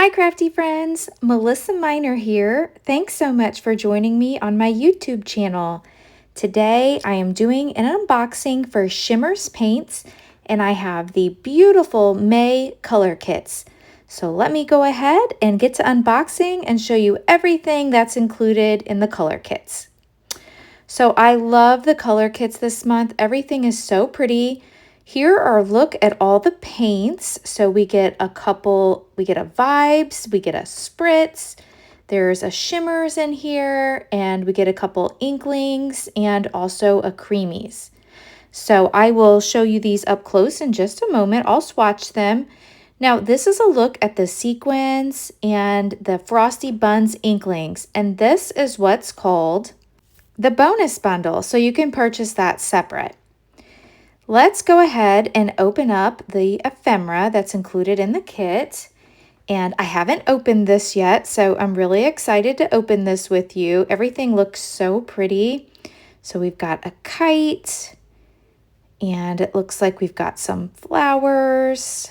Hi crafty friends, Melissa Minor here. Thanks so much for joining me on my YouTube channel. Today I am doing an unboxing for Shimmerz Paints and I have the beautiful May Color Kitz. So let me go ahead and get to unboxing and show you everything that's included in the color kits. So I love the color kits this month. Everything is so pretty. Here are a look at all the paints. So we get a Vibes, we get a Spritz, there's a Shimmerz in here, and we get a couple Inklings and also a Creameez. So I will show you these up close in just a moment. I'll swatch them. Now this is a look at the sequins and the Frosty Buns-Inklingz, and this is what's called the bonus bundle. So you can purchase that separate. Let's go ahead and open up the ephemera that's included in the kit. And I haven't opened this yet, so I'm really excited to open this with you. Everything looks so pretty. So we've got a kite, and it looks like we've got some flowers.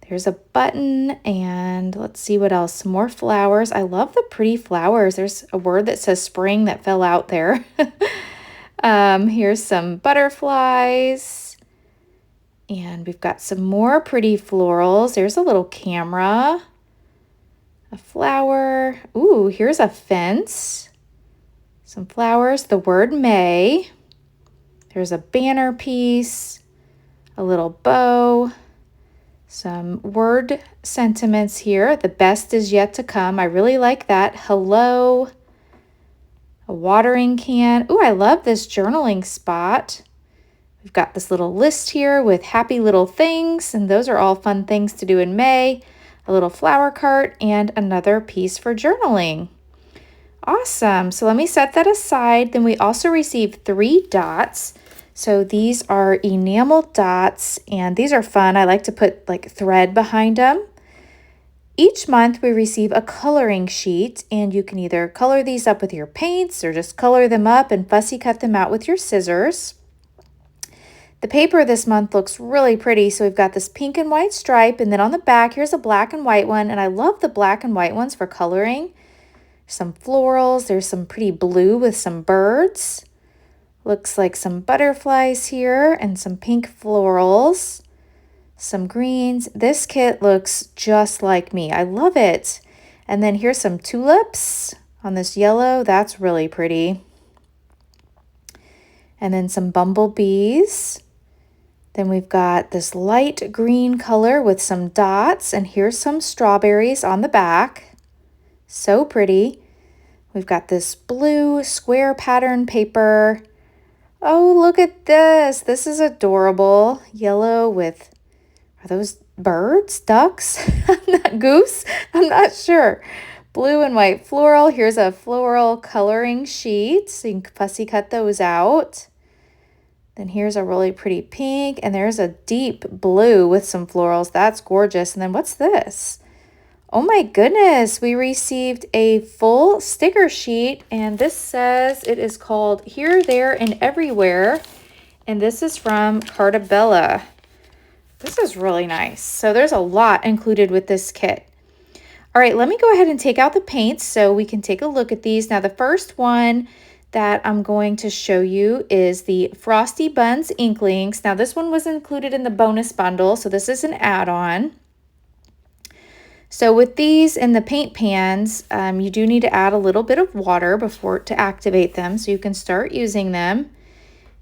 There's a button, and let's see what else. Some more flowers. I love the pretty flowers. There's a word that says spring that fell out there. Here's some butterflies, and we've got some more pretty florals. There's a little camera, a flower. Ooh, here's a fence, some flowers, the word May. There's a banner piece, a little bow, some word sentiments here. The best is yet to come. I really like that. Hello. A watering can. Ooh, I love this journaling spot. We've got this little list here with happy little things, and those are all fun things to do in May. A little flower cart and another piece for journaling. Awesome. So let me set that aside. Then we also received 3 dots. So these are enamel dots, and these are fun. I like to put like thread behind them. Each month we receive a coloring sheet, and you can either color these up with your paints or just color them up and fussy cut them out with your scissors. The paper this month looks really pretty. So we've got this pink and white stripe, and then on the back here's a black and white one, and I love the black and white ones for coloring. Some florals, there's some pretty blue with some birds. Looks like some butterflies here and some pink florals. Some greens. This kit looks just like me. I love it. And then here's some tulips on this yellow. That's really pretty. And then some bumblebees. Then we've got this light green color with some dots, and here's some strawberries on the back. So pretty. We've got this blue square pattern paper. Oh, look at this. This is adorable. Yellow with, are those birds? Ducks? Goose? I'm not sure. Blue and white floral. Here's a floral coloring sheet, so you can fussy cut those out. Then here's a really pretty pink, and there's a deep blue with some florals. That's gorgeous. And then what's this? Oh my goodness, we received a full sticker sheet, and this says it is called Here, There, and Everywhere. And this is from Cards.by.MelissaMinor. This is really nice. So there's a lot included with this kit. All right, let me go ahead and take out the paints so we can take a look at these. Now the first one that I'm going to show you is the Frosty Buns-Inklingz. Now this one was included in the bonus bundle, so this is an add-on. So with these in the paint pans, you do need to add a little bit of water to activate them so you can start using them.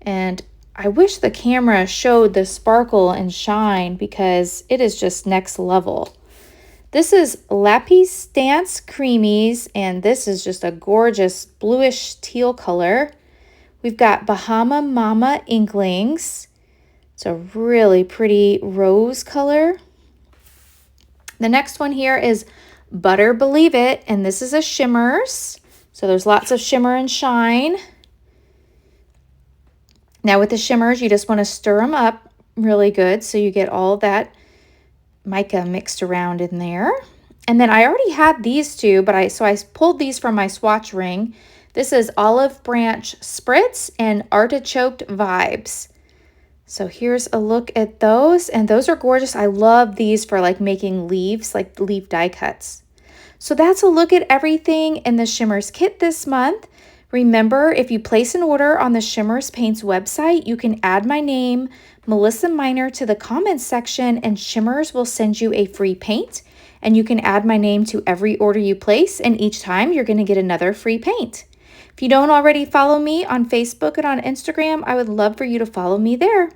And I wish the camera showed the sparkle and shine because it is just next level. This is Lapis Dance Creameez, and this is just a gorgeous bluish teal color. We've got Bahama Mama Inklings. It's a really pretty rose color. The next one here is Butter Believe It, and this is a Shimmerz. So there's lots of shimmer and shine. Now with the Shimmerz, you just want to stir them up really good so you get all that mica mixed around in there. And then I already had these two, but so I pulled these from my swatch ring. This is Olive Branch Spritz and Arti-Choked Vibez. So here's a look at those, and those are gorgeous. I love these for like making leaves, like leaf die cuts. So that's a look at everything in the Shimmerz kit this month. Remember, if you place an order on the Shimmerz Paints website, you can add my name, Melissa Minor, to the comments section, and Shimmerz will send you a free paint. And you can add my name to every order you place, and each time you're going to get another free paint. If you don't already follow me on Facebook and on Instagram, I would love for you to follow me there.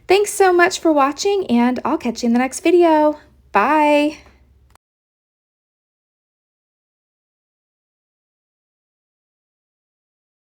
Thanks so much for watching, and I'll catch you in the next video. Bye!